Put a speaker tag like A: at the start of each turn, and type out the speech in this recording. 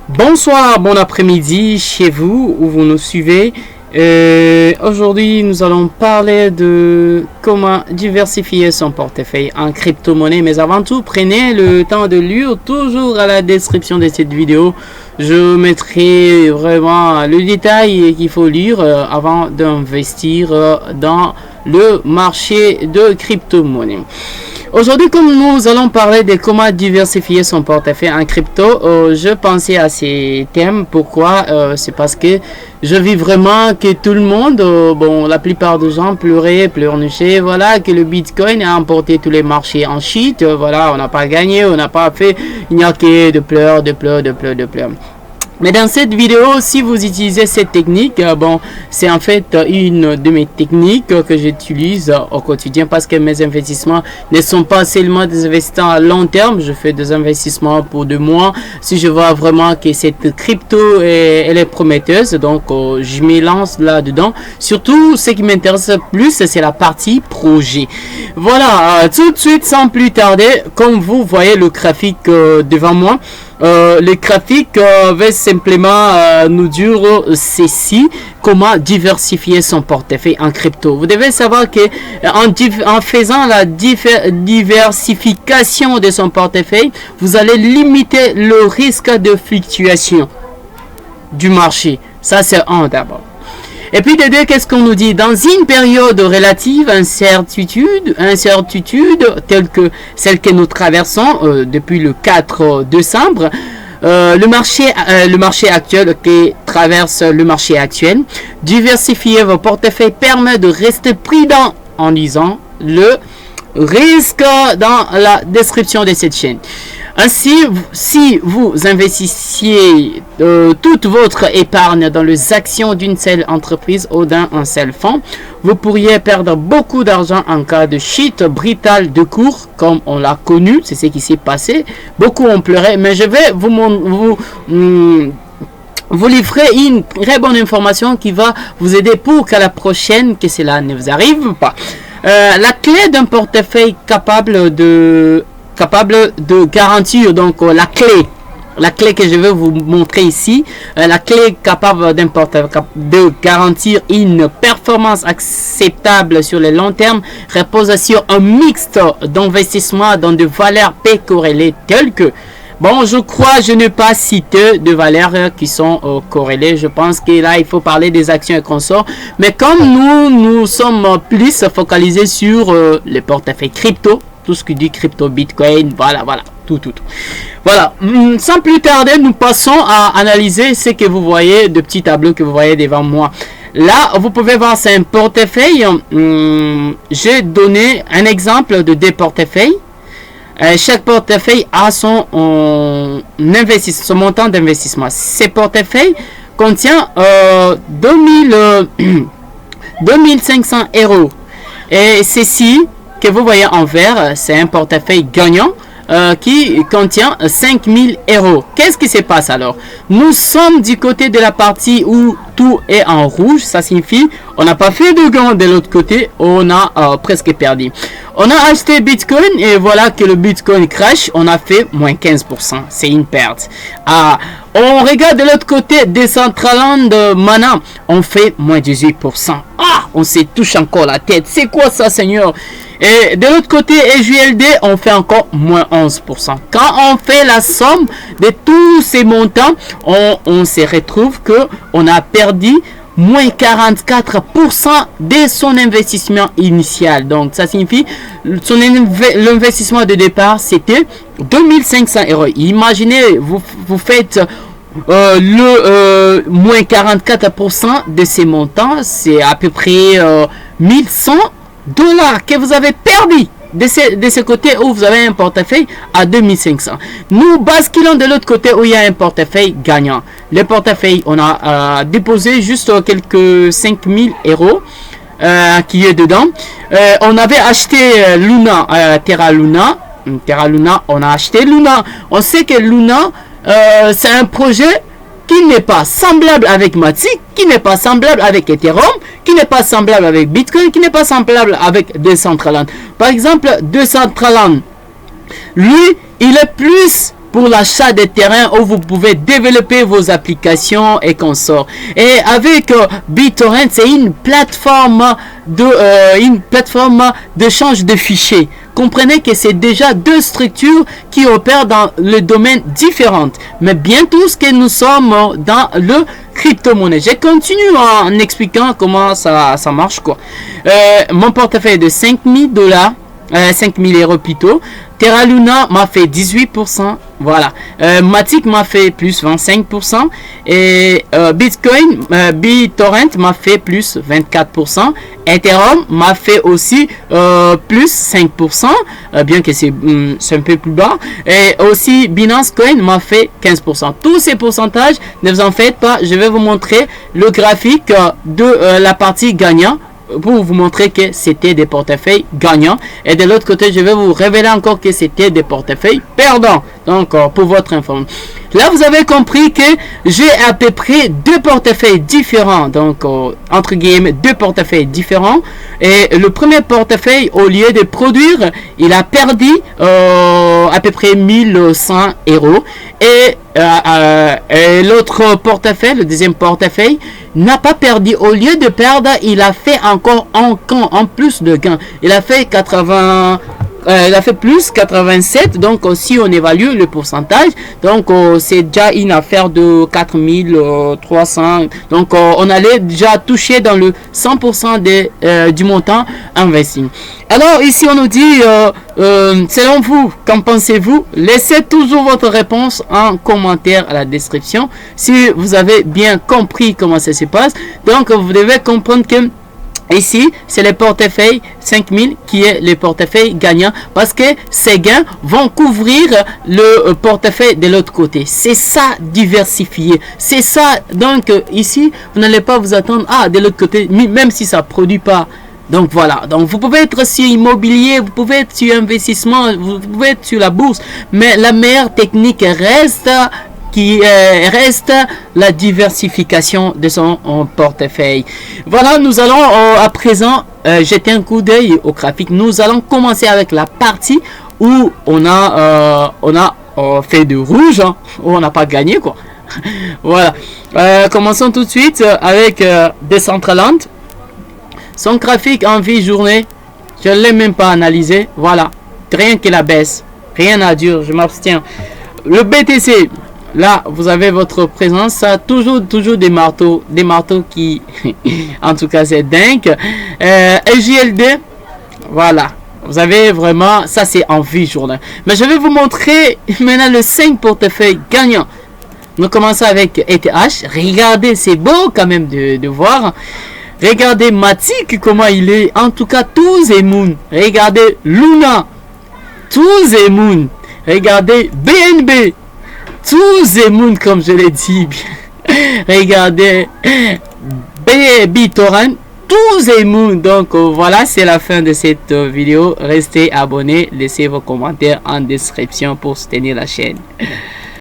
A: Bonsoir, bon après-midi chez vous où vous nous suivez. Aujourd'hui, nous allons parler de comment diversifier son portefeuille en crypto-monnaie. Mais avant tout, prenez le temps de lire toujours à la description de cette vidéo. Je mettrai vraiment le détail qu'il faut lire avant d'investir dans le marché de crypto-monnaie. Aujourd'hui, comme nous allons parler de comment diversifier son portefeuille en crypto, je pensais à ces thèmes. Pourquoi? C'est parce que je vis vraiment que tout le monde, la plupart des gens pleurnichaient, voilà, que le Bitcoin a emporté tous les marchés en shit, voilà, on n'a pas gagné, on n'a pas fait, il n'y a que de pleurs. Mais dans cette vidéo, si vous utilisez cette technique, c'est en fait une de mes techniques que j'utilise au quotidien parce que mes investissements ne sont pas seulement des investissements à long terme. Je fais des investissements pour 2 mois. Si je vois vraiment que cette crypto elle est prometteuse, donc je me lance là-dedans. Surtout, ce qui m'intéresse plus, c'est la partie projet. Voilà, tout de suite, sans plus tarder, comme vous voyez le graphique devant moi, le graphique va simplement nous dire ceci: comment diversifier son portefeuille en crypto. Vous devez savoir que en faisant la diversification de son portefeuille, vous allez limiter le risque de fluctuation du marché. Ça, c'est un d'abord. Et puis de deux, qu'est-ce qu'on nous dit? Dans une période relative incertitude telle que celle que nous traversons depuis le 4 décembre, le marché actuel qui traverse le marché actuel, diversifier vos portefeuilles permet de rester prudent en lisant le risque dans la description de cette chaîne. Ainsi, si vous investissiez toute votre épargne dans les actions d'une seule entreprise ou d'un seul fonds, vous pourriez perdre beaucoup d'argent en cas de chute brutale de cours, comme on l'a connu, c'est ce qui s'est passé. Beaucoup ont pleuré, mais je vais vous livrer une très bonne information qui va vous aider pour qu'à la prochaine, que cela ne vous arrive pas. La clé d'un portefeuille capable de garantir, donc la clé que je vais vous montrer ici, la clé capable de garantir une performance acceptable sur le long terme repose sur un mixte d'investissement dans des valeurs peu corrélées telles que, je n'ai pas cité de valeurs qui sont corrélées. Je pense que là, il faut parler des actions et consorts. Mais comme nous sommes plus focalisés sur les portefeuilles crypto, tout ce qui dit crypto, Bitcoin, voilà, tout. Voilà, sans plus tarder, nous passons à analyser ce que vous voyez, de petits tableaux que vous voyez devant moi. Là, vous pouvez voir, c'est un portefeuille. J'ai donné un exemple de 2 portefeuilles. Chaque portefeuille a son montant d'investissement. Ces portefeuilles contient 2500 euros. Et ceci que vous voyez en vert, c'est un portefeuille gagnant qui contient 5000 euros. Qu'est-ce qui se passe alors? Nous sommes du côté de la partie où tout est en rouge. Ça signifie on n'a pas fait de gain. De l'autre côté, on a presque perdu. On a acheté Bitcoin et voilà que le Bitcoin crash. On a fait moins 15%. C'est une perte. On regarde de l'autre côté Decentraland Mana. On fait moins 18%. On se touche encore la tête. C'est quoi ça, Seigneur? Et de l'autre côté, EJLD, on fait encore moins 11%. Quand on fait la somme de tous ces montants, on se retrouve que on a perdu moins 44% de son investissement initial. Donc, ça signifie l'investissement de départ, c'était 2500 euros. Imaginez, vous faites moins 44% de ces montants, c'est à peu près 1100 dollars que vous avez perdu de ce côté où vous avez un portefeuille à 2500. Nous basculons de l'autre côté où il y a un portefeuille gagnant. Le portefeuille, on a déposé juste quelques 5000 euros qui est dedans. On avait acheté Terra Luna, on a acheté Luna. On sait que Luna, c'est un projet qui n'est pas semblable avec Matic, qui n'est pas semblable avec Ethereum, qui n'est pas semblable avec Bitcoin, qui n'est pas semblable avec Decentraland. Par exemple, Decentraland, lui, il est plus pour l'achat des terrains où vous pouvez développer vos applications et consorts. Et avec BitTorrent, c'est une plateforme d'échange de fichiers. Comprenez que c'est déjà deux structures qui opèrent dans le domaine différent. Mais bien tous que nous sommes dans le crypto-monnaie. Je continue en expliquant comment ça marche, quoi. Mon portefeuille est de 5000 $, 5000 euros plutôt. Terra Luna m'a fait 18%. Voilà. Matic m'a fait plus 25%. Et Bitcoin, BitTorrent m'a fait plus 24%. Ethereum m'a fait aussi plus 5%. Bien que c'est un peu plus bas. Et aussi Binance Coin m'a fait 15%. Tous ces pourcentages, ne vous en faites pas. Je vais vous montrer le graphique de la partie gagnant, pour vous montrer que c'était des portefeuilles gagnants. Et de l'autre côté, je vais vous révéler encore que c'était des portefeuilles perdants. Donc, pour votre information. Là, vous avez compris que j'ai à peu près deux portefeuilles différents. Donc, entre guillemets, deux portefeuilles différents. Et le premier portefeuille, au lieu de produire, il a perdu à peu près 1100 euros. Et l'autre portefeuille, le deuxième portefeuille, n'a pas perdu. Au lieu de perdre, il a fait encore en plus de gains. Il a fait 80. Il a fait plus 87. Donc si on évalue le pourcentage, donc c'est déjà une affaire de 4300. Donc on allait déjà toucher dans le 100% du montant investi. Alors ici on nous dit selon vous, qu'en pensez-vous? Laissez toujours votre réponse en commentaire à la description si vous avez bien compris comment ça se passe. Donc vous devez comprendre que ici, c'est le portefeuille 5000 qui est le portefeuille gagnant, parce que ces gains vont couvrir le portefeuille de l'autre côté. C'est ça, diversifier. C'est ça. Donc ici, vous n'allez pas vous attendre de l'autre côté, même si ça produit pas. Donc voilà, donc vous pouvez être sur immobilier, vous pouvez être sur investissement, vous pouvez être sur la bourse, mais la meilleure technique reste la diversification de son portefeuille. Voilà, nous allons à présent jeter un coup d'œil au graphique. Nous allons commencer avec la partie où on a fait de rouge, hein, où on n'a pas gagné, quoi. Voilà. Commençons tout de suite avec Decentraland. Son graphique en vie journée, je ne l'ai même pas analysé. Voilà, rien que la baisse, rien à dire, je m'abstiens. Le BTC. Là, vous avez votre présence, ça toujours des marteaux qui, en tout cas, c'est dingue. LJLD, voilà, vous avez vraiment, ça c'est en vie journée. Mais je vais vous montrer maintenant le 5 portefeuilles gagnants. Nous commençons avec ETH. Regardez, c'est beau quand même de voir. Regardez Matic, comment il est. En tout cas, tous et Moon. Regardez Luna, tous et Moon. Regardez BNB. Tous et Moon, comme je l'ai dit. Regardez BitTorrent, tous et Moon. Donc voilà, c'est la fin de cette vidéo. Restez abonnés, laissez vos commentaires en description pour soutenir la chaîne.